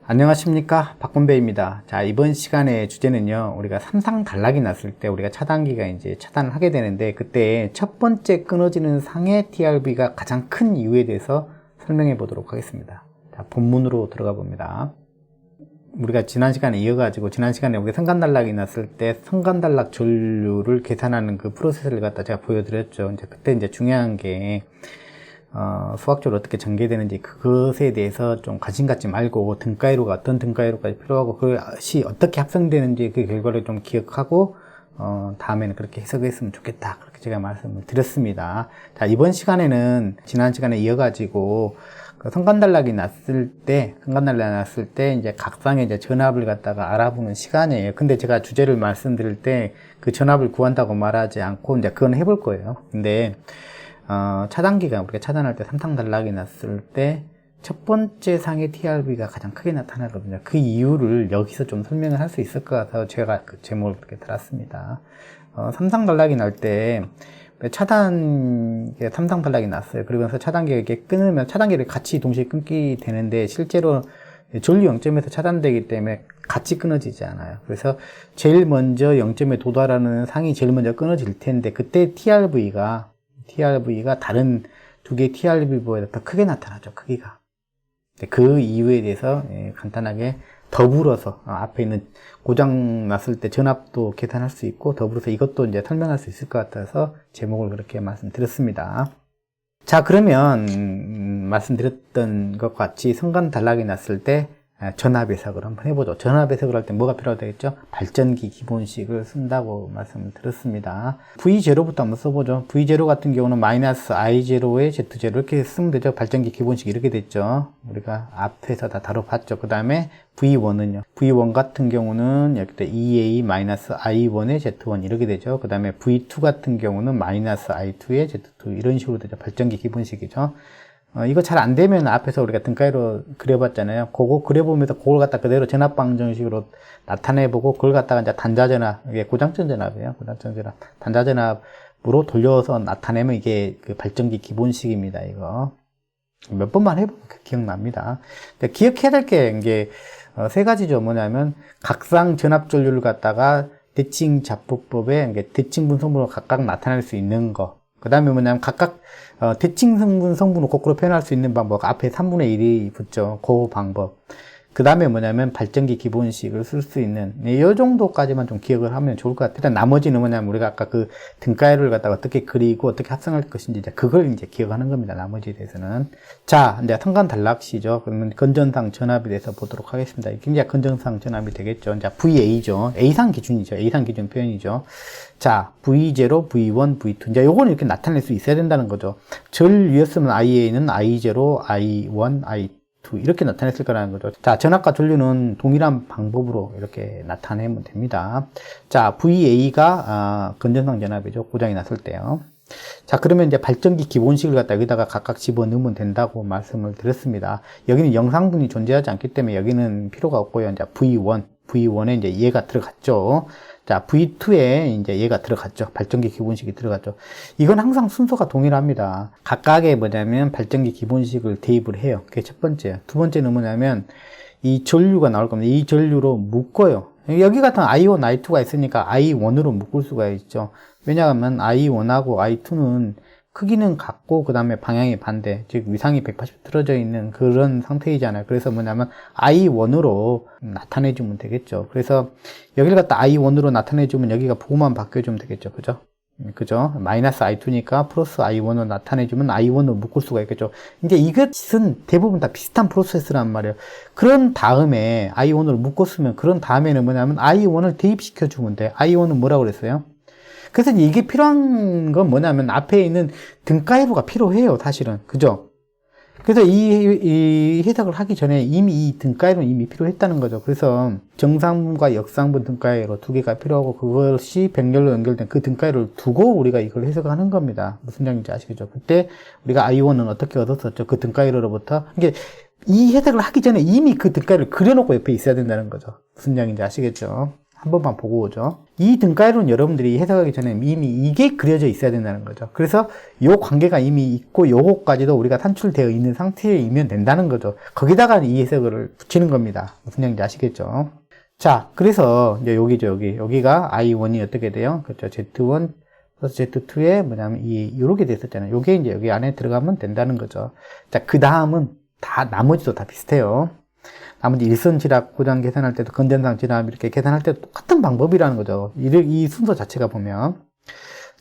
안녕하십니까, 박건배입니다. 자, 이번 시간의 주제는요, 우리가 삼상 단락이 났을 때 우리가 차단기가 이제 차단을 하게 되는데, 그때 첫 번째 끊어지는 상의 TRV가 가장 큰 이유에 대해서 설명해 보도록 하겠습니다. 자, 본문으로 들어가 봅니다. 우리가 지난 시간에 이어가지고, 지난 시간에 우리 성간 단락이 났을 때 성간 단락 전류를 계산하는 그 프로세스를 갖다 제가 보여드렸죠. 이제 그때 이제 중요한 게, 수학적으로 어떻게 전개되는지 그것에 대해서 좀 관심 갖지 말고 등가이로가 어떤 등가이로까지 필요하고 그것이 어떻게 합성되는지 그 결과를 좀 기억하고 다음에는 그렇게 해석했으면 좋겠다, 그렇게 제가 말씀을 드렸습니다. 자, 이번 시간에는 지난 시간에 이어가지고 그 성간단락이 났을 때 이제 각상의 이제 전압을 갖다가 알아보는 시간이에요. 근데 제가 주제를 말씀드릴 때 그 전압을 구한다고 말하지 않고 이제 그건 해볼 거예요. 근데 차단기가 우리가 차단할 때 삼상 단락이 났을 때 첫 번째 상의 TRV가 가장 크게 나타나거든요. 그 이유를 여기서 좀 설명을 할 수 있을 것 같아서 제가 그 제목을 그렇게 달았습니다. 삼상 단락이 날 때 삼상 단락이 났어요. 그러면서 차단기가 이렇게 끊으면 차단기를 같이 동시에 끊게 되는데 실제로 전류 0점에서 차단되기 때문에 같이 끊어지지 않아요. 그래서 제일 먼저 0점에 도달하는 상이 제일 먼저 끊어질 텐데 그때 TRV가 다른 두 개의 TRV보다 더 크게 나타나죠, 크기가. 그 이유에 대해서 간단하게 더불어서 앞에 있는 고장 났을 때 전압도 계산할 수 있고 더불어서 이것도 이제 설명할 수 있을 것 같아서 제목을 그렇게 말씀드렸습니다. 자, 그러면 말씀드렸던 것 같이 성간 단락이 났을 때 전압 해석을 한번 해보죠. 전압 해석을 할 때 뭐가 필요하다겠죠? 발전기 기본식을 쓴다고 말씀을 드렸습니다. V0부터 한번 써보죠. V0 같은 경우는 마이너스 I0에 Z0 이렇게 쓰면 되죠. 발전기 기본식 이렇게 됐죠. 우리가 앞에서 다 다뤄봤죠. 그 다음에 V1은요. V1 같은 경우는 여기다 EA 마이너스 I1에 Z1 이렇게 되죠. 그 다음에 V2 같은 경우는 마이너스 I2에 Z2 이런 식으로 되죠. 발전기 기본식이죠. 이거 잘 안 되면 앞에서 우리가 등가위로 그려봤잖아요. 그거 그려보면서 그걸 갖다 그대로 전압방정식으로 나타내보고 그걸 갖다가 이제 단자전압, 이게 고장점 전압이에요. 고장점 전압. 단자전압으로 돌려서 나타내면 이게 그 발전기 기본식입니다. 이거. 몇 번만 해보면 기억납니다. 기억해야 될 게 이게 세 가지죠. 뭐냐면 각상 전압 전류를 갖다가 대칭 잡부법에 대칭 분성분으로 각각 나타낼 수 있는 거. 그 다음에 뭐냐면 각각 대칭 성분을 거꾸로 표현할 수 있는 방법, 앞에 3분의 1이 붙죠. 그 방법. 그 다음에 뭐냐면 발전기 기본식을 쓸 수 있는 이 정도까지만 좀 기억을 하면 좋을 것 같아요. 일단 나머지는 뭐냐면 우리가 아까 그 등가위를 갖다가 어떻게 그리고 어떻게 합성할 것인지 이제 그걸 이제 기억하는 겁니다. 나머지에 대해서는. 자, 이제 성간 단락시죠. 그러면 건전상 전압에 대해서 보도록 하겠습니다. 이게 이제 건전상 전압이 되겠죠. 이제 VA죠. A상 기준이죠. A상 기준 표현이죠. 자, V0, V1, V2. 이제 요거는 이렇게 나타낼 수 있어야 된다는 거죠. 전류였으면 IA는 I0, I1, I2 이렇게 나타냈을 거라는 거죠. 자, 전압과 전류는 동일한 방법으로 이렇게 나타내면 됩니다. 자, VA가 건전상 전압이죠. 고장이 났을 때요. 자, 그러면 이제 발전기 기본식을 갖다 여기다가 각각 집어넣으면 된다고 말씀을 드렸습니다. 여기는 영상분이 존재하지 않기 때문에 여기는 필요가 없고요. 이제 V1에 이제 얘가 들어갔죠. 자, V2에 이제 얘가 들어갔죠. 발전기 기본식이 들어갔죠. 이건 항상 순서가 동일합니다. 각각의 뭐냐면 발전기 기본식을 대입을 해요. 그게 첫 번째예요. 두 번째는 뭐냐면 이 전류가 나올 겁니다. 이 전류로 묶어요. 여기 같은 I1, I2가 있으니까 I1으로 묶을 수가 있죠. 왜냐하면 I1하고 I2는 크기는 같고 그 다음에 방향이 반대, 즉 위상이 180도 틀어져 있는 그런 상태이잖아요. 그래서 뭐냐면 I1으로 나타내주면 되겠죠. 그래서 여기를 갖다 I1으로 나타내주면 여기가 부호만 바뀌어주면 되겠죠. 그죠? 마이너스 I2니까 플러스 I1으로 나타내주면 I1으로 묶을 수가 있겠죠. 이제 이것은 대부분 다 비슷한 프로세스란 말이에요. 그런 다음에 I1으로 묶었으면 그런 다음에는 뭐냐면 I1을 대입시켜주면 돼. I1은 뭐라고 그랬어요? 그래서 이게 필요한 건 뭐냐면 앞에 있는 등가위로가 필요해요, 사실은. 그죠? 그래서 이 해석을 하기 전에 이미 이 등가위로는 이미 필요했다는 거죠. 그래서 정상분과 역상분 등가위로 두 개가 필요하고 그것이 백렬로 연결된 그 등가위를 두고 우리가 이걸 해석하는 겁니다. 무슨 얘기인지 아시겠죠? 그때 우리가 I1은 어떻게 얻었었죠? 그 등가위로부터. 이게 이 해석을 하기 전에 이미 그 등가위를 그려놓고 옆에 있어야 된다는 거죠. 무슨 얘기인지 아시겠죠? 한 번만 보고 오죠. 이 등가이로는 여러분들이 해석하기 전에 이미 이게 그려져 있어야 된다는 거죠. 그래서 요 관계가 이미 있고 요거까지도 우리가 산출되어 있는 상태이면 된다는 거죠. 거기다가 이 해석을 붙이는 겁니다. 무슨 얘기인지 아시겠죠? 자, 그래서 이제 여기죠, 여기가 I1이 어떻게 돼요? 그렇죠. Z1 플러스 Z2에 뭐냐면 요렇게 됐었잖아요. 요게 이제 여기 안에 들어가면 된다는 거죠. 자, 그 다음은 다 나머지도 다 비슷해요. 나머지 일선 지압 고장 계산할 때도 건전상 지압 이렇게 계산할 때도 똑같은 방법이라는 거죠. 이 순서 자체가 보면.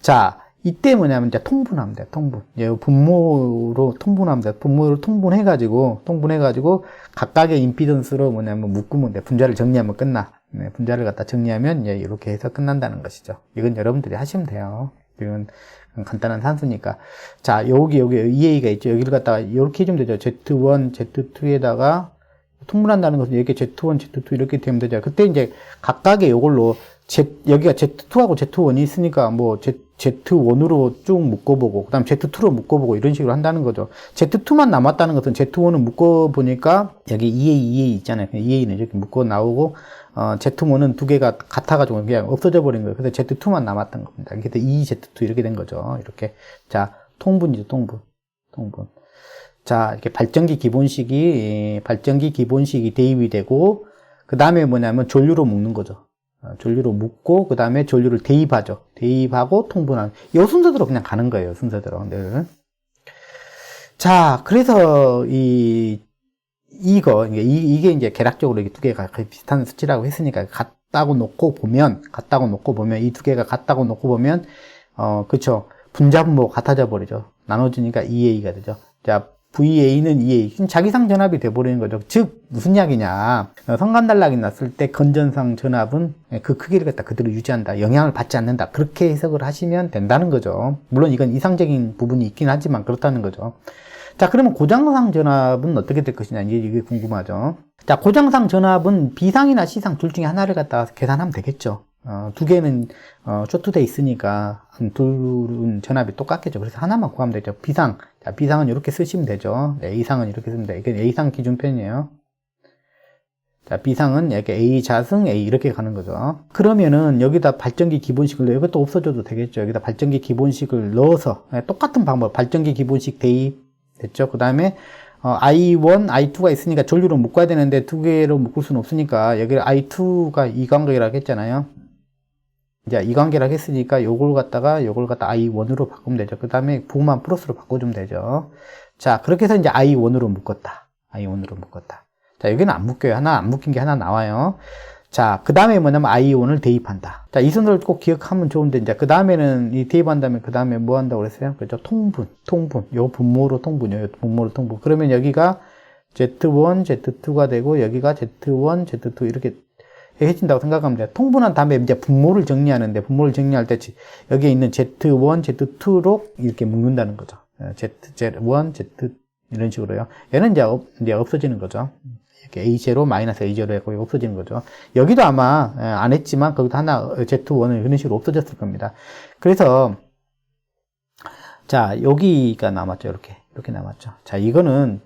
자, 이때 뭐냐면 이제 통분하면 돼요. 통분. 분모로 통분하면 돼요. 분모로 통분해가지고 각각의 임피던스로 뭐냐면 묶으면 돼. 분자를 정리하면 끝나. 네, 분자를 갖다 정리하면 이렇게 해서 끝난다는 것이죠. 이건 여러분들이 하시면 돼요. 이건 간단한 산수니까. 자, 여기 EA가 있죠. 여기를 갖다가 이렇게 해주면 되죠. Z1, Z2에다가 통분한다는 것은 이렇게 Z1, Z2 이렇게 되면 되죠. 그때 이제 각각의 요걸로 여기가 Z2하고 Z1이 있으니까 뭐 Z1으로 쭉 묶어보고 그 다음 Z2로 묶어보고 이런 식으로 한다는 거죠. Z2만 남았다는 것은 Z1은 묶어보니까 여기 EA 있잖아요. EA는 이렇게 묶어 나오고 Z1은 두 개가 같아가지고 그냥 없어져 버린 거예요. 그래서 Z2만 남았던 겁니다. 그래서 EZ2 이렇게 된 거죠. 이렇게. 자, 통분이죠. 통분. 자, 이렇게 발전기 기본식이 대입이 되고, 그 다음에 뭐냐면 전류로 묶는 거죠. 전류로 묶고, 그 다음에 전류를 대입하죠. 대입하고 통분하는. 이 순서대로 그냥 가는 거예요. 순서대로. 늘. 자, 그래서 이게 이제 계략적으로 이게 두 개가 비슷한 수치라고 했으니까 같다고 놓고 보면 이 두 개가 같다고 놓고 보면, 그쵸. 분자 분모 같아져 버리죠. 나눠주니까 EA가 되죠. 자, VA는 EA. 자기상 전압이 돼버리는 거죠. 즉, 무슨 이야기냐. 성간단락이 났을 때 건전상 전압은 그 크기를 갖다 그대로 유지한다. 영향을 받지 않는다. 그렇게 해석을 하시면 된다는 거죠. 물론 이건 이상적인 부분이 있긴 하지만 그렇다는 거죠. 자, 그러면 고장상 전압은 어떻게 될 것이냐. 이게 궁금하죠. 자, 고장상 전압은 B상이나 C상 둘 중에 하나를 갖다가 계산하면 되겠죠. 두 개는 쇼트돼 있으니까 둘은 전압이 똑같겠죠. 그래서 하나만 구하면 되죠. B상. 자, B상은 이렇게 쓰시면 되죠. 네, A상은 이렇게 쓰면 돼요. 이게 A상 기준편이에요. 자, B상은 이렇게 A 자승 A 이렇게 가는 거죠. 그러면은 여기다 발전기 기본식을 넣어. 이것도 없어져도 되겠죠. 여기다 발전기 기본식을 넣어서 똑같은 방법. 발전기 기본식 대입 됐죠. 그 다음에 I1, I2가 있으니까 전류로 묶어야 되는데 두 개로 묶을 수는 없으니까 여기를 I2가 이관계라고 했잖아요. 이제 이관계라고 했으니까 요걸 갖다 I1으로 바꾸면 되죠. 그 다음에 부호만 플러스로 바꿔주면 되죠. 자, 그렇게 해서 이제 I1으로 묶었다. 자, 여기는 안 묶여요. 하나 안 묶인 게 하나 나와요. 자, 그 다음에 뭐냐면 I1을 대입한다. 자, 이 순서를 꼭 기억하면 좋은데, 이제 그 다음에는 이 대입한 다음에 그 다음에 뭐 한다고 그랬어요? 그렇죠? 통분. 요 분모로 통분이요. 그러면 여기가 Z1, Z2가 되고, 여기가 Z1, Z2 이렇게 해진다고 생각하면 돼요. 통분한 다음에 이제 분모를 정리하는데, 분모를 정리할 때 여기에 있는 Z1, Z2로 이렇게 묶는다는 거죠. Z1, Z 이런 식으로요. 얘는 이제 없어지는 거죠. 이렇게 A0, 마이너스 A0 하고 없어지는 거죠. 여기도 아마 안 했지만 거기도 하나 Z1은 이런 식으로 없어졌을 겁니다. 그래서 자, 여기가 남았죠. 이렇게 남았죠. 자, 이거는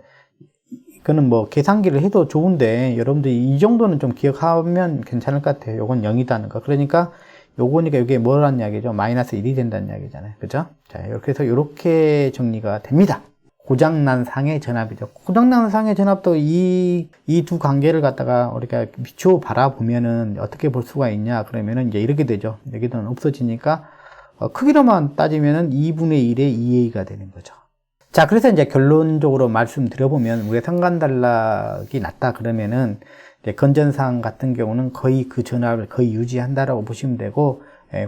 뭐 계산기를 해도 좋은데 여러분들이 이 정도는 좀 기억하면 괜찮을 것 같아요. 요건 0이다는 거. 그러니까 요거니까 이게 뭐라는 이야기죠? 마이너스 1이 된다는 이야기잖아요. 그죠? 자, 이렇게 해서 이렇게 정리가 됩니다. 고장난 상의 전압이죠. 고장난 상의 전압도 이 두 관계를 갖다가 우리가 비추어 바라보면은 어떻게 볼 수가 있냐. 그러면은 이제 이렇게 되죠. 여기는 없어지니까, 크기로만 따지면은 2분의 1의 2A가 되는 거죠. 자, 그래서 이제 결론적으로 말씀드려보면, 우리가 성간단락이 낮다 그러면은, 이제 건전상 같은 경우는 거의 그 전압을 거의 유지한다라고 보시면 되고,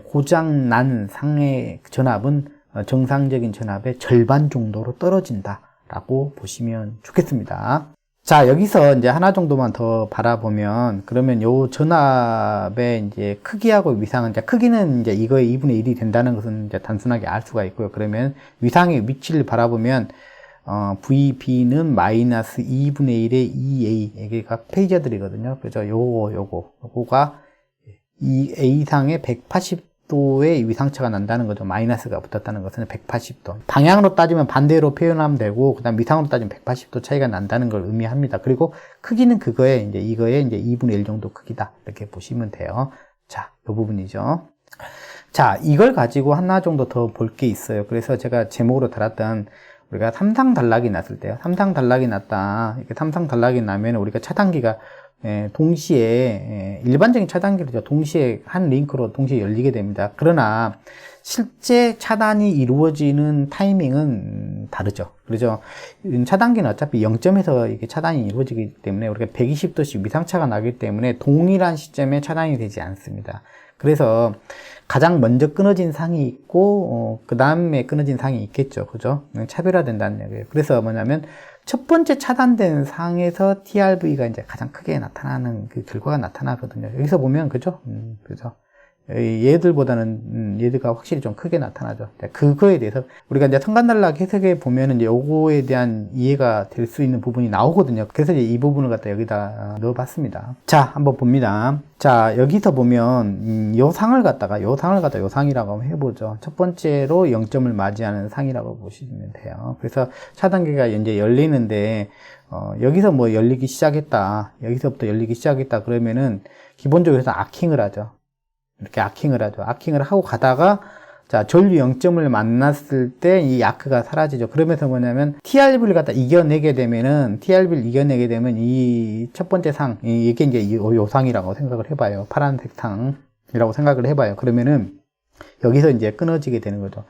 고장난 상의 전압은 정상적인 전압의 절반 정도로 떨어진다라고 보시면 좋겠습니다. 자, 여기서 이제 하나 정도만 더 바라보면, 그러면 요 전압의 이제 크기하고 위상은, 이제 크기는 이제 이거의 2분의 1이 된다는 것은 이제 단순하게 알 수가 있고요. 그러면 위상의 위치를 바라보면, VB는 마이너스 2분의 1의 2A, 이게 각 페이저들이거든요. 그죠? 요거가 이 A상의 180도의 위상차가 난다는 거죠. 마이너스가 붙었다는 것은 180도. 방향으로 따지면 반대로 표현하면 되고, 그 다음 위상으로 따지면 180도 차이가 난다는 걸 의미합니다. 그리고 크기는 이거의 이제 2분의 1 정도 크기다. 이렇게 보시면 돼요. 자, 이 부분이죠. 자, 이걸 가지고 하나 정도 더 볼 게 있어요. 그래서 제가 제목으로 달았던 우리가 삼상단락이 났을 때요. 삼상단락이 났다. 이렇게 삼상단락이 나면 우리가 차단기가 동시에 일반적인 차단기로 동시에 한 링크로 동시에 열리게 됩니다. 그러나 실제 차단이 이루어지는 타이밍은 다르죠. 그렇죠? 차단기는 어차피 0점에서 이게 차단이 이루어지기 때문에 우리가 120도씩 위상차가 나기 때문에 동일한 시점에 차단이 되지 않습니다. 그래서 가장 먼저 끊어진 상이 있고 그 다음에 끊어진 상이 있겠죠. 그죠? 차별화된다는 얘기예요. 그래서 뭐냐면 첫 번째 차단된 상에서 TRV가 이제 가장 크게 나타나는 그 결과가 나타나거든요. 여기서 보면 그죠? 그죠? 얘들보다는 얘들가 확실히 좀 크게 나타나죠. 그거에 대해서 우리가 이제 성간단락 해석에 보면은 이제 요거에 대한 이해가 될 수 있는 부분이 나오거든요. 그래서 이제 이 부분을 갖다 여기다 넣어봤습니다. 자, 한번 봅니다. 자, 여기서 보면 요 상을 갖다가 요 상이라고 한번 해보죠. 첫 번째로 0점을 맞이하는 상이라고 보시면 돼요. 그래서 차단기가 이제 열리는데 여기서 뭐 열리기 시작했다. 여기서부터 열리기 시작했다. 그러면은 기본적으로 아킹을 하죠. 이렇게 아킹을 하죠. 아킹을 하고 가다가 자, 전류 0점을 만났을 때 이 아크가 사라지죠. 그러면서 뭐냐면 TRV를 갖다 이겨내게 되면 이 첫 번째 상, 이게 이제 요 상이라고 생각을 해봐요. 파란색 상이라고 생각을 해봐요. 그러면은 여기서 이제 끊어지게 되는 거죠.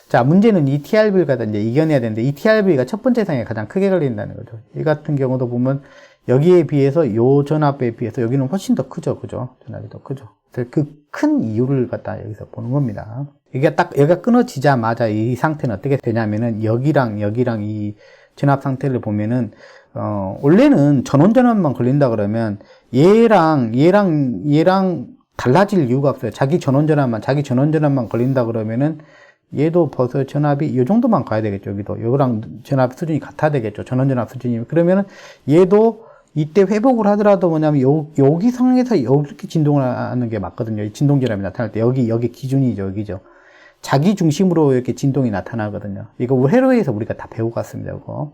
자, 문제는 이 TRV를 갖다 이제 이겨내야 되는데 이 TRV가 첫 번째 상에 가장 크게 걸린다는 거죠. 이 같은 경우도 보면 여기에 비해서 요 전압에 비해서 여기는 훨씬 더 크죠. 그죠? 전압이 더 크죠. 그 큰 이유를 갖다 여기서 보는 겁니다. 이게 딱 여기가 끊어지자마자 이 상태는 어떻게 되냐면은 여기랑 이 전압 상태를 보면은 원래는 전원전압만 걸린다 그러면 얘랑 달라질 이유가 없어요. 자기 전원전압만 걸린다 그러면은 얘도 벌써 전압이 이 정도만 가야 되겠죠. 여기도 요거랑 전압 수준이 같아야 되겠죠. 전원전압 수준이. 그러면은 얘도 이때 회복을 하더라도 뭐냐면 여기 상에서 이렇게 진동을 하는 게 맞거든요. 진동전압이 나타날 때 여기 기준이죠. 여기죠. 자기 중심으로 이렇게 진동이 나타나거든요. 이거 회로에서 우리가 다 배우고 갔습니다. 이거.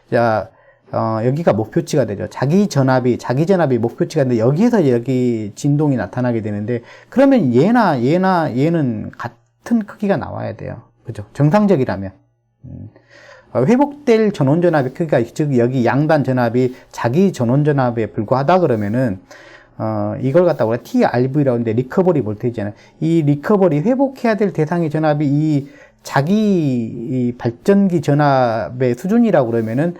자, 여기가 목표치가 되죠. 자기 전압이 목표치가 되는데 여기에서 여기 진동이 나타나게 되는데 그러면 얘는 같은 크기가 나와야 돼요. 그죠? 정상적이라면. 회복될 전원전압의 크기가, 즉, 여기 양단 전압이 자기 전원전압에 불과하다 그러면은, 이걸 갖다가 우리가 TRV라고 하는데, 리커버리 볼테이지잖아요. 이 리커버리, 회복해야 될 대상의 전압이 이 발전기 전압의 수준이라고 그러면은,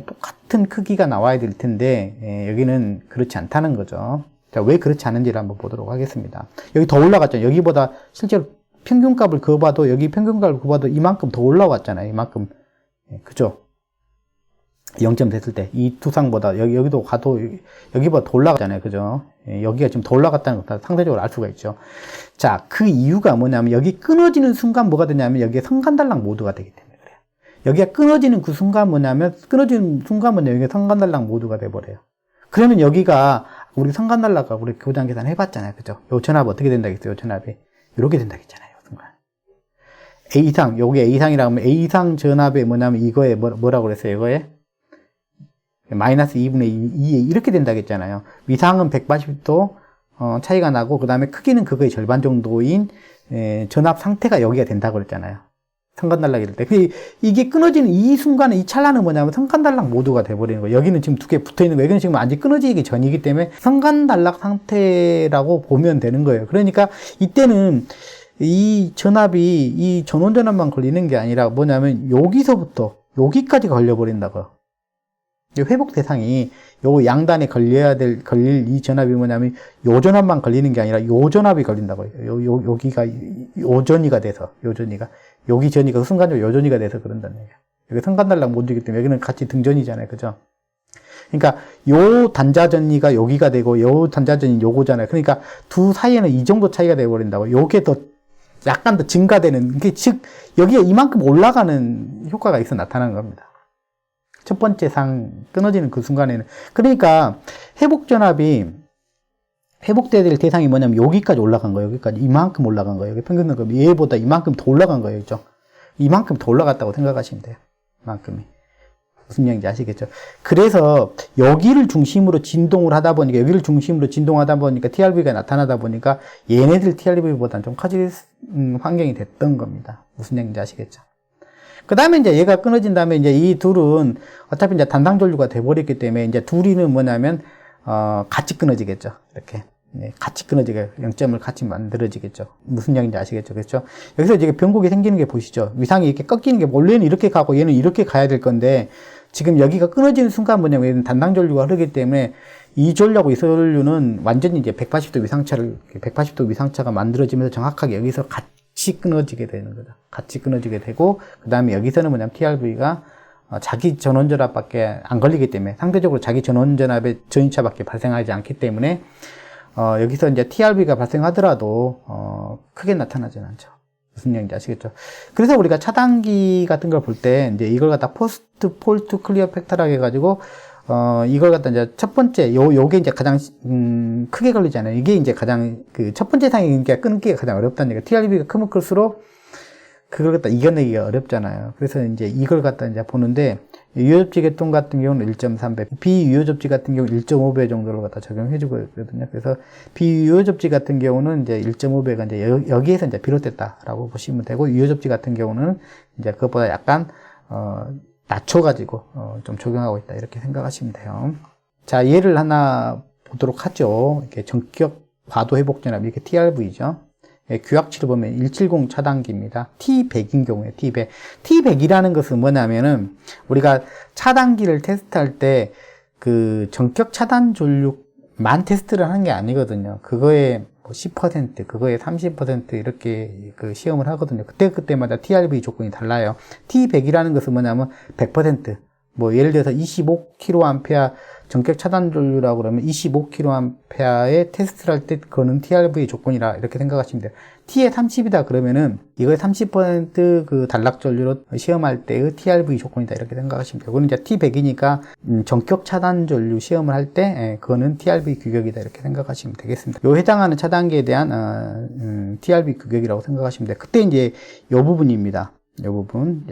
똑같은 크기가 나와야 될 텐데, 여기는 그렇지 않다는 거죠. 자, 왜 그렇지 않은지를 한번 보도록 하겠습니다. 여기 더 올라갔죠. 여기보다 실제로 평균값을 그어봐도, 여기 평균값을 그어봐도 이만큼 더 올라왔잖아요. 이만큼. 그죠? 0점 됐을 때 이 두 상보다 여기도 가도 여기보다 더 올라가잖아요. 그죠? 여기가 지금 더 올라갔다는 것도 상대적으로 알 수가 있죠. 자, 그 이유가 뭐냐면 여기 끊어지는 순간 뭐가 되냐면 여기에 성간단락 모드가 되기 때문에 그래요. 여기가 끊어지는 순간 뭐냐면 여기가 성간단락 모드가 돼 버려요. 그러면 여기가 우리 성간단락과 우리 교장 계산 해봤잖아요. 그죠? 요 전압 어떻게 된다겠어요? 요 전압이 이렇게 된다겠잖아요. A상, 요게 A상이라고 하면 A상 전압에 뭐냐면 이거에 뭐라고 그랬어요? 이거에 마이너스 2분의 2에 이렇게 된다겠잖아요. 위상은 180도 차이가 나고 그 다음에 크기는 그거의 절반 정도인 전압 상태가 여기가 된다고 그랬잖아요. 성간단락일 때. 이게 끊어지는 이 순간에 이 찰나는 뭐냐면 성간단락 모드가 돼버리는 거예요. 여기는 지금 두 개 붙어 있는 거예요. 여기는 지금 아직 끊어지기 전이기 때문에 성간단락 상태라고 보면 되는 거예요. 그러니까 이때는 이 전압이 이 전원전압만 걸리는 게 아니라 뭐냐면 여기서부터 여기까지 걸려버린다고요. 회복 대상이 요 양단에 걸릴 이 전압이 뭐냐면 요 전압만 걸리는 게 아니라 요 전압이 걸린다고요. 여기가 요전이가 돼서 여기 전이가 순간적으로 요전이가 돼서 그런다는 얘기예요. 여기 성간단락 모드이기 때문에 여기는 같이 등전이잖아요. 그죠? 그러니까 요 단자전이가 여기가 되고 요 단자전이 요거잖아요. 그러니까 두 사이에는 이 정도 차이가 돼 버린다고. 요게 더 약간 더 증가되는, 즉 여기에 이만큼 올라가는 효과가 있어 나타나는 겁니다. 첫 번째 상 끊어지는 그 순간에는. 그러니까 회복전압이 회복돼야 될 대상이 뭐냐면 여기까지 올라간 거예요. 여기까지 이만큼 올라간 거예요. 여기 평균 얘보다 이만큼 더 올라간 거예요. 그죠? 이만큼 더 올라갔다고 생각하시면 돼요. 이만큼이. 무슨 얘기인지 아시겠죠? 그래서 여기를 중심으로 진동을 하다 보니까, 여기를 중심으로 진동하다 보니까 TRV가 나타나다 보니까 얘네들 TRV보다는 좀 커질 환경이 됐던 겁니다. 무슨 얘기인지 아시겠죠? 그 다음에 이제 얘가 끊어진 다음에 이제 이 둘은 어차피 이제 단당전류가 돼버렸기 때문에 이제 둘이는 뭐냐면, 같이 끊어지겠죠. 이렇게. 네, 같이 끊어지게, 0점을 같이 만들어지겠죠. 무슨 얘기인지 아시겠죠? 그렇죠? 여기서 이제 변곡이 생기는 게 보시죠. 위상이 이렇게 꺾이는 게, 원래는 이렇게 가고 얘는 이렇게 가야 될 건데, 지금 여기가 끊어지는 순간 뭐냐면, 얘는 단당전류가 흐르기 때문에, 이 전류하고 이 전류는 완전히 이제 180도 위상차가 만들어지면서 정확하게 여기서 같이 끊어지게 되는 거죠. 같이 끊어지게 되고, 그 다음에 여기서는 뭐냐면 TRV가 자기 전원전압밖에 안 걸리기 때문에, 상대적으로 자기 전원전압의 전이차밖에 발생하지 않기 때문에, 여기서 이제 TRV가 발생하더라도, 크게 나타나지는 않죠. 무슨 얘기인지 아시겠죠? 그래서 우리가 차단기 같은 걸 볼 때, 이제 이걸 갖다 포스트 폴트 클리어 팩터라고 해가지고, 이걸 갖다 이제 첫 번째, 요게 이제 가장, 크게 걸리잖아요. 이게 이제 가장, 첫 번째 상이 끊기가 가장 어렵다는 얘기가, TRV가 크면 클수록, 그걸 갖다 이겨내기가 어렵잖아요. 그래서 이제 이걸 갖다 이제 보는데, 유효접지 계통 같은 경우는 1.3배, 비유효접지 같은 경우는 1.5배 정도를 갖다 적용해주고 있거든요. 그래서 비유효접지 같은 경우는 이제 1.5배가 이제 여기에서 이제 비롯됐다라고 보시면 되고, 유효접지 같은 경우는 이제 그것보다 약간, 낮춰가지고, 좀 적용하고 있다. 이렇게 생각하시면 돼요. 자, 예를 하나 보도록 하죠. 이렇게 전격 과도 회복 전압, 이렇게 TRV죠. 예, 규약치를 보면 170 차단기입니다. T100인 경우에 T100. T100이라는 것은 뭐냐면은 우리가 차단기를 테스트할 때 그 전격 차단 전류만 테스트를 하는 게 아니거든요. 그거에 뭐 10%, 그거에 30% 이렇게 그 시험을 하거든요. 그때마다 TRV 조건이 달라요. T100이라는 것은 뭐냐면 100%. 뭐 예를 들어서 25kA 전격 차단 전류라고 그러면 25kA에 테스트를 할 때 그거는 TRV 조건이라 이렇게 생각하시면 돼요. T에 30이다 그러면은 이거에 30% 그 단락 전류로 시험할 때의 TRV 조건이다 이렇게 생각하시면 돼요. 그거는 이제 T100이니까 전격 차단 전류 시험을 할 때 그거는 TRV 규격이다 이렇게 생각하시면 되겠습니다. 요 해당하는 차단기에 대한 TRV 규격이라고 생각하시면 돼요. 그때 이제 요 부분입니다. 요 부분.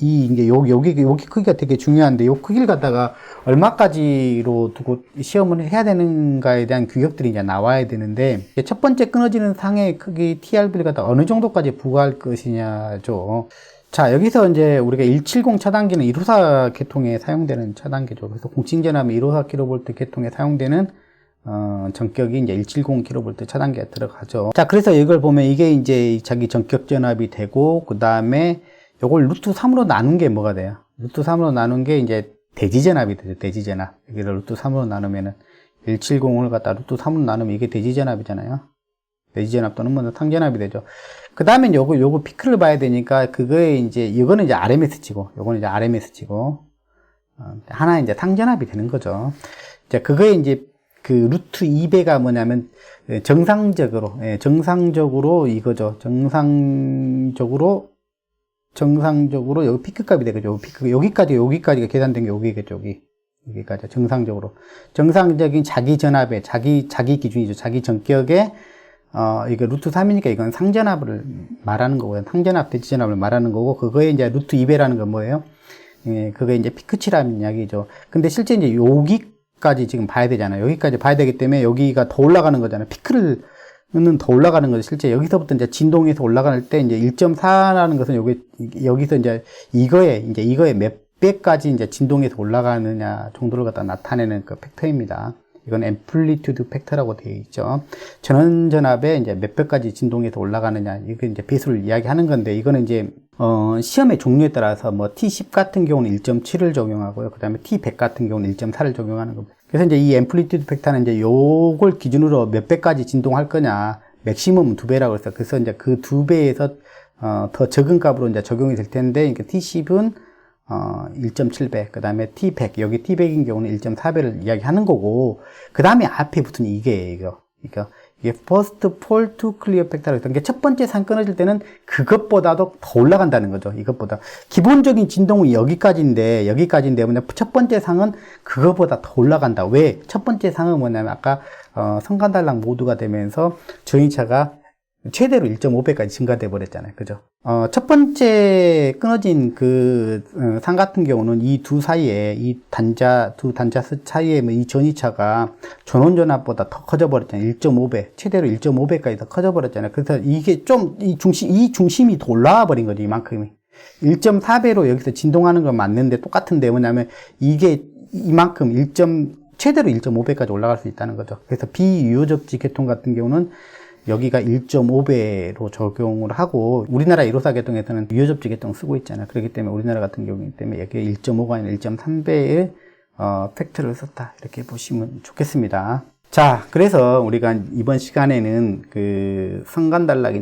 이게 여기 크기가 되게 중요한데, 요 크기를 갖다가 얼마까지로 두고 시험을 해야 되는가에 대한 규격들이 이제 나와야 되는데, 첫 번째 끊어지는 상의 크기 TRV를 갖다 어느 정도까지 부과할 것이냐죠. 자, 여기서 이제 우리가 170 차단기는 154 계통에 사용되는 차단기죠. 그래서 공칭전압이 154kV 계통에 사용되는 전격이 이제 170kV 차단기가 들어가죠. 자, 그래서 이걸 보면 이게 이제 자기 전격 전압이 되고, 그 다음에 요걸 루트 3으로 나눈 게 뭐가 돼요? 루트 3으로 나눈 게 이제 대지전압이 되죠. 대지전압. 여기를 루트 3으로 나누면은 170을 갖다 루트 3으로 나누면 이게 대지전압이잖아요. 대지전압 또는 뭐 상전압이 되죠. 그 다음에 요거 피크를 봐야 되니까 그거에 이제 이거는 이제 RMS치고 요거는 이제 RMS치고 하나 이제 상전압이 되는 거죠. 자, 그거에 이제 그 루트 2배가 뭐냐면 정상적으로 이거죠. 정상적으로 여기 피크값이 되겠죠. 피크 여기까지가 계산된 게 여기겠죠. 여기까지 정상적으로 정상적인 자기 전압의 자기 기준이죠. 자기 전격에 이게 루트 3이니까 이건 상전압을 말하는 거고요. 상전압 대지전압을 말하는 거고, 그거에 이제 루트 2배라는 건 뭐예요? 예, 그게 이제 피크치라는 이야기죠. 근데 실제 이제 여기까지 지금 봐야 되잖아요. 여기까지 봐야 되기 때문에 여기가 더 올라가는 거잖아요. 피크를 는 더 올라가는 거죠. 실제 여기서부터 이제 진동에서 올라갈 때 이제 1.4라는 것은 여기서 이제 이거에 몇 배까지 이제 진동에서 올라가느냐 정도를 갖다 나타내는 그 팩터입니다. 이건 앰플리튜드 팩터라고 되어 있죠. 전원전압에 이제 몇 배까지 진동에서 올라가느냐, 이게 이제 배수를 이야기하는 건데, 이거는 이제 시험의 종류에 따라서 뭐 T10 같은 경우는 1.7을 적용하고요. 그 다음에 T100 같은 경우는 1.4를 적용하는 겁니다. 그래서 이제 이 앰플리튜드 팩터는 이제 요걸 기준으로 몇 배까지 진동할 거냐, 맥시멈 2배라고 했어요. 그래서 이제 그 2배에서 더 적은 값으로 이제 적용이 될 텐데, 그러니까 T10은 1.7배, 그 다음에 T100, 여기 T100인 경우는 1.4배를 이야기하는 거고, 그 다음에 앞에 붙은 이게 First Fall to Clear Factor라고 했던 게 첫 번째 상 끊어질 때는 그것보다도 더 올라간다는 거죠. 이것보다. 기본적인 진동은 여기까지인데 뭐냐, 첫 번째 상은 그것보다 더 올라간다. 왜? 첫 번째 상은 뭐냐면 아까 성간달락 모드가 되면서 전이차가 최대로 1.5배까지 증가돼 버렸잖아요. 그죠? 첫 번째 끊어진 산 같은 경우는 이 두 사이에, 두 단자 사이에 이 전이차가 전원전압보다 더 커져 버렸잖아요. 1.5배, 최대로 1.5배까지 더 커져 버렸잖아요. 그래서 이게 좀, 이 중심이 더 올라와 버린 거죠, 이만큼이. 1.4배로 여기서 진동하는 건 맞는데 똑같은데 뭐냐면 이게 이만큼 최대로 1.5배까지 올라갈 수 있다는 거죠. 그래서 비유효적 지계통 같은 경우는 여기가 1.5배로 적용을 하고, 우리나라 1호사 계통에서는 유효적 지계통 쓰고 있잖아요. 그렇기 때문에 우리나라 같은 경우이기 때문에 여기 1.5가 아니라 1.3배의 팩트를 썼다, 이렇게 보시면 좋겠습니다. 자, 그래서 우리가 이번 시간에는 성간단락이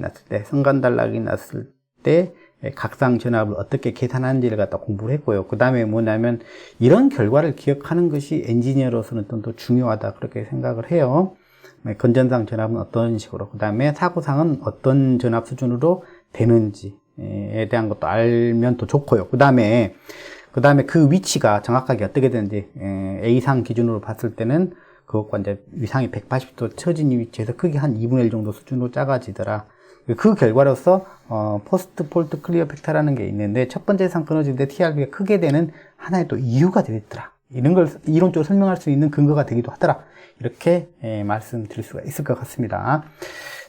났을 때 각상 전압을 어떻게 계산하는지를 갖다 공부를 했고요. 그 다음에 뭐냐면 이런 결과를 기억하는 것이 엔지니어로서는 좀 더 중요하다, 그렇게 생각을 해요. 건전상 전압은 어떤 식으로, 그 다음에 사고상은 어떤 전압 수준으로 되는지에 대한 것도 알면 더 좋고요. 그 다음에 그 위치가 정확하게 어떻게 되는지, A상 기준으로 봤을 때는 그것과 이제 위상이 180도 처진 위치에서 크기 한 2분의 1 정도 수준으로 작아지더라. 그 결과로서 포스트 폴트 클리어 팩터라는 게 있는데, 첫 번째 상 끊어질 때 TRB가 크게 되는 하나의 또 이유가 되겠더라. 이런 걸 이론적으로 설명할 수 있는 근거가 되기도 하더라. 이렇게 말씀드릴 수가 있을 것 같습니다.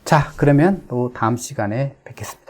자, 그러면 또 다음 시간에 뵙겠습니다.